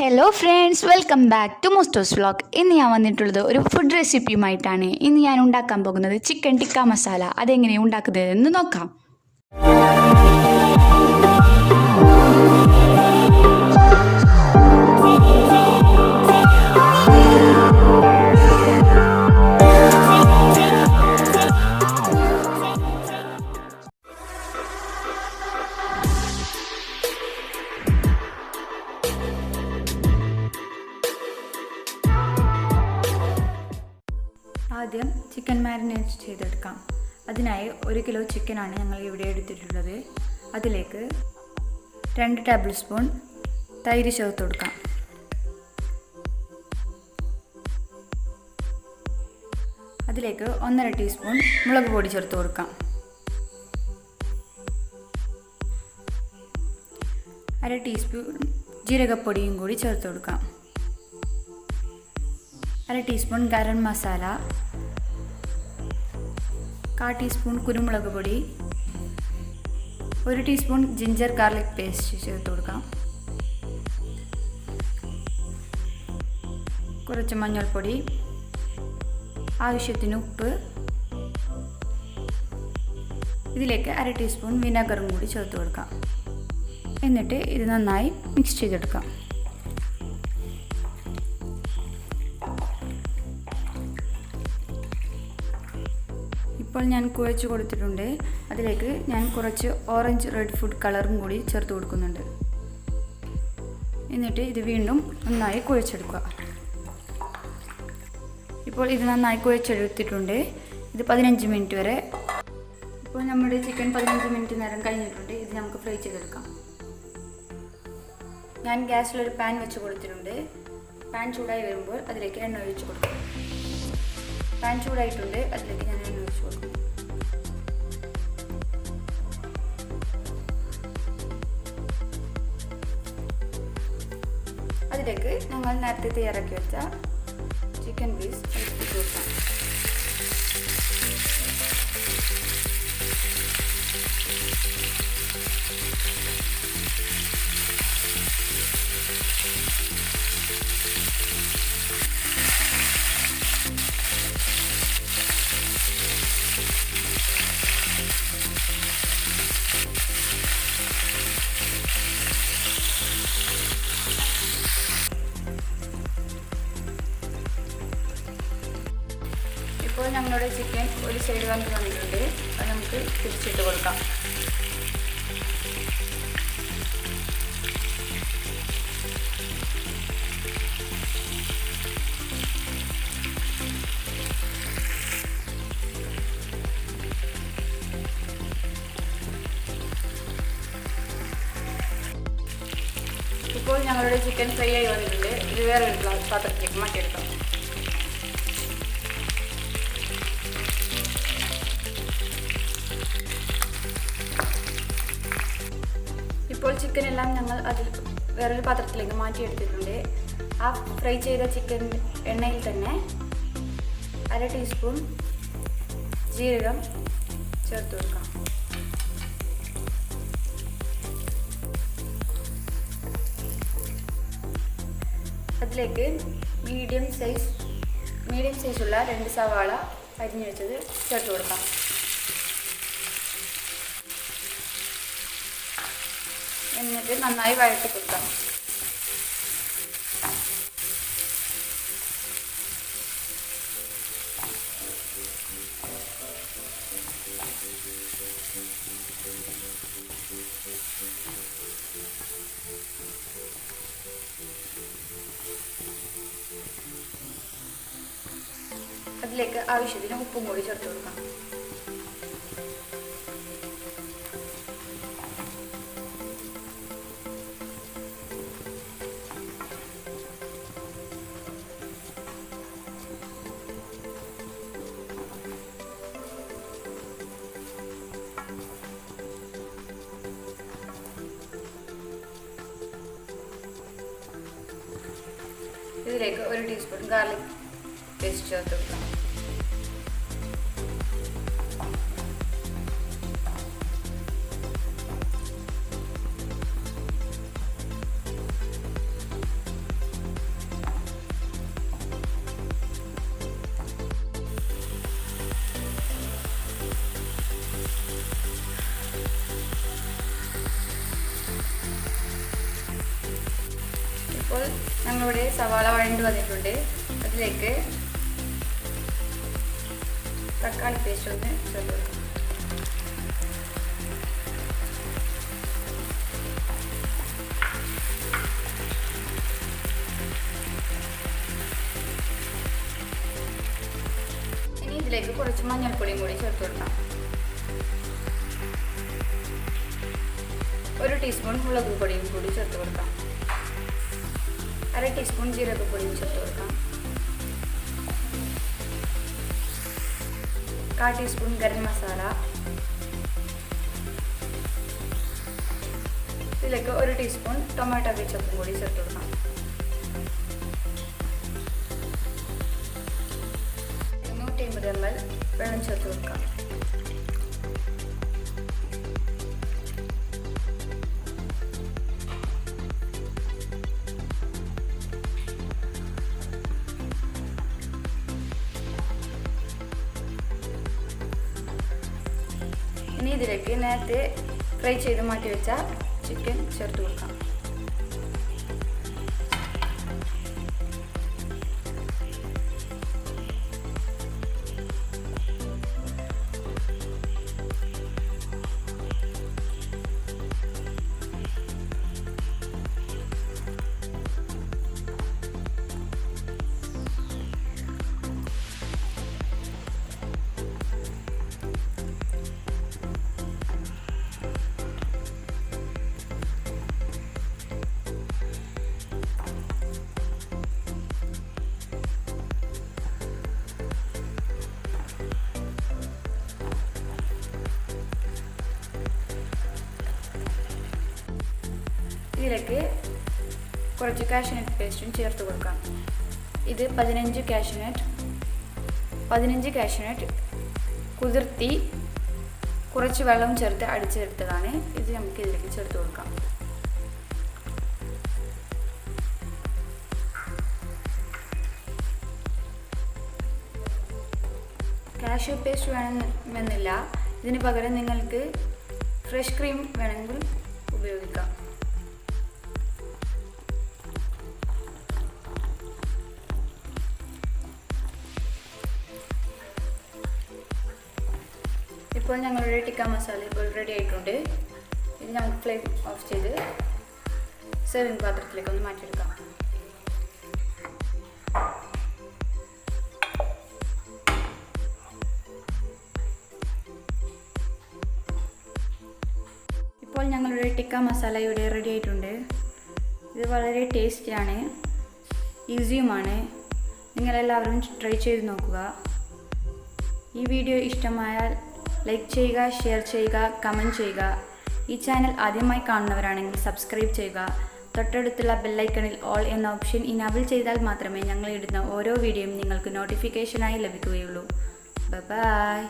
Hello friends, welcome back to Mostos vlog. ഇന്ന് ഞാൻ വന്നിട്ടുള്ളത് ഒരു ഫുഡ് റെസിപ്പിയുമായിട്ടാണ്. ഇന്ന് ഞാൻ ഉണ്ടാക്കാൻ പോകുന്നത് ചിക്കൻ ടിക്ക മസാല. അതെങ്ങനെയാണ് ഉണ്ടാക്കുന്നതെന്ന് നോക്കാം. ആദ്യം ചിക്കൻ മാരിനേറ്റ് ചെയ്തെടുക്കാം. അതിനായി 1 കിലോ ചിക്കനാണ് ഞങ്ങൾ ഇവിടെ എടുത്തിട്ടുള്ളത്. അതിലേക്ക് 2 ടേബിൾ സ്പൂൺ തൈര് ചേർത്ത് കൊടുക്കാം. അതിലേക്ക് 1.5 ടീസ്പൂൺ മുളക് പൊടി ചേർത്ത് കൊടുക്കാം. 1/2 ടീസ്പൂൺ ജീരകപ്പൊടിയും കൂടി ചേർത്ത് കൊടുക്കാം. 1/2 ടീസ്പൂൺ ഗരം മസാല, 1/4 ടീസ്പൂൺ കുരുമുളക് പൊടി, 1 ടീസ്പൂൺ ജിഞ്ചർ ഗാർലിക് പേസ്റ്റ് ചേർത്ത് കൊടുക്കാം. കുറച്ച് മഞ്ഞൾപ്പൊടി, ആവശ്യത്തിന് ഉപ്പ്, ഇതിലേക്ക് 1/2 ടീസ്പൂൺ വിനെഗറും കൂടി ചേർത്ത് കൊടുക്കാം. എന്നിട്ട് ഇത് നന്നായി മിക്സ് ചെയ്തെടുക്കാം. ഇപ്പോൾ ഞാൻ കുഴച്ച് കൊടുത്തിട്ടുണ്ട്. അതിലേക്ക് ഞാൻ കുറച്ച് ഓറഞ്ച് റെഡ് ഫുഡ് കളറും കൂടി ചേർത്ത് കൊടുക്കുന്നുണ്ട്. എന്നിട്ട് ഇത് വീണ്ടും നന്നായി കുഴച്ചെടുക്കുക. ഇപ്പോൾ ഇത് നന്നായി കുഴച്ചെടുത്തിട്ടുണ്ട്. ഇത് 15 മിനിറ്റ് വരെ. ഇപ്പോൾ നമ്മുടെ ചിക്കൻ 15 മിനിറ്റ് നേരം കഴിഞ്ഞിട്ടുണ്ട്. ഇത് നമുക്ക് ഫ്രൈ ചെയ്തെടുക്കാം. ഞാൻ ഗ്യാസിലൊരു പാൻ വെച്ച് കൊടുത്തിട്ടുണ്ട്. പാൻ ചൂടായി വരുമ്പോൾ അതിലേക്ക് എണ്ണ ഒഴിച്ച് കൊടുക്കാം. പാൻ ചൂടായിട്ടുണ്ട്. അതിലേക്ക് ഞാൻ എണ്ണ ഒഴിച്ച് കൊടുക്കും. അതിലേക്ക് ഞങ്ങൾ നേരത്തെ തയ്യാറാക്കി വെച്ച ചിക്കൻ പീസ് ഇട്ട് കൊടുക്കാം. ഇപ്പോൾ ഞങ്ങളുടെ ചിക്കൻ ഒരു സൈഡ് വന്ന് വന്നിട്ടുണ്ട്. അത് നമുക്ക് തിരിച്ചിട്ട് കൊടുക്കാം. ഇപ്പോൾ ഞങ്ങളുടെ ചിക്കൻ ഫ്രൈ ആയി വന്നിട്ടുണ്ട്. ഇത് വേറെ ഒരു പാത്രത്തിലേക്ക് മാറ്റിയെടുക്കാം. ഇപ്പോൾ ചിക്കൻ എല്ലാം ഞങ്ങൾ അതിൽ വേറൊരു പാത്രത്തിലേക്ക് മാറ്റിയെടുത്തിട്ടുണ്ട്. ആ ഫ്രൈ ചെയ്ത ചിക്കൻ എണ്ണയിൽ തന്നെ 1/2 ടീസ്പൂൺ ജീരകം ചേർത്ത് കൊടുക്കാം. അതിലേക്ക് മീഡിയം സൈസുള്ള 2 സവാള അരിഞ്ഞു വെച്ചത് ചേർത്ത് കൊടുക്കാം. എന്നിട്ട് നന്നായി വഴറ്റി കൊടുക്കാം. അതിലേക്ക് ആവശ്യത്തിന് ഉപ്പും കൂടി ചേർത്ത് കൊടുക്കാം. ഇതിലേക്ക് 1 ടീസ്പൂൺ ഗാർലിക് പേസ്റ്റ് ചേർത്ത് കൊടുക്കാം. ഇപ്പോൾ ഞങ്ങളിവിടെ സവാള വഴണ്ട് വന്നിട്ടുണ്ട്. അതിലേക്ക് തക്കാളി പേസ്റ്റ് ഒന്ന് ചേർത്ത് കൊടുക്കാം. ഇനി ഇതിലേക്ക് കുറച്ച് മഞ്ഞൾപ്പൊടിയും കൂടി ചേർത്ത് കൊടുക്കാം. 1 ടീസ്പൂൺ മുളക് പൊടിയും കൂടി ചേർത്ത് കൊടുക്കാം. 1/2 ടീസ്പൂൺ ജീരകപ്പൊടിയും ചേർത്ത് കൊടുക്കാം. 1/4 ടീസ്പൂൺ ഗരം മസാല. ഇതിലേക്ക് 1 ടീസ്പൂൺ ടൊമാറ്റോ കെച്ചപ്പും കൂടി ചേർത്ത് കൊടുക്കാം. 150 ml വെള്ളം ചേർത്ത് കൊടുക്കാം. ഇനി ഇതിലേക്ക് നേരത്തെ ഫ്രൈ ചെയ്ത് മാറ്റി വെച്ച ചിക്കൻ ചേർത്ത് കൊടുക്കാം. ഇതിലേക്ക് കുറച്ച് കാഷ്യൂനട്ട് പേസ്റ്റും ചേർത്ത് കൊടുക്കാം. ഇത് 15 കാഷ്യൂനട്ട് കുതിർത്തി കുറച്ച് വെള്ളം ചേർത്ത് അടിച്ചെടുത്തതാണ്. ഇത് നമുക്ക് ഇതിലേക്ക് ചേർത്ത് കൊടുക്കാം. കാഷ്യൂ പേസ്റ്റ് വേണമെന്നില്ല. ഇതിന് പകരം നിങ്ങൾക്ക് ഫ്രഷ് ക്രീം വേണമെങ്കിൽ ഉപയോഗിക്കാം. ഇപ്പോൾ ഞങ്ങളുടെ ടിക്ക മസാല ഇപ്പോൾ റെഡി ആയിട്ടുണ്ട്. ഇത് നമുക്ക് ഫ്ലെയിം ഓഫ് ചെയ്ത് സെർവിങ് പാത്രത്തിലേക്ക് ഒന്ന് മാറ്റിയെടുക്കാം. ഇപ്പോൾ ഞങ്ങളുടെ ടിക്ക മസാല ഇവിടെ റെഡി ആയിട്ടുണ്ട്. ഇത് വളരെ ടേസ്റ്റിയാണ്, ഈസിയുമാണ്. നിങ്ങളെല്ലാവരും ട്രൈ ചെയ്ത് നോക്കുക. ഈ വീഡിയോ ഇഷ്ടമായാൽ ലൈക്ക് ചെയ്യുക, ഷെയർ ചെയ്യുക, കമൻറ്റ് ചെയ്യുക. ഈ ചാനൽ ആദ്യമായി കാണുന്നവരാണെങ്കിൽ സബ്സ്ക്രൈബ് ചെയ്യുക. തൊട്ടടുത്തുള്ള ബെല്ലൈക്കണിൽ ഓൾ എന്ന ഓപ്ഷൻ ഇനാബിൾ ചെയ്താൽ മാത്രമേ ഞങ്ങൾ ഇടുന്ന ഓരോ വീഡിയോയും നിങ്ങൾക്ക് നോട്ടിഫിക്കേഷനായി ലഭിക്കുകയുള്ളൂ. ബൈ.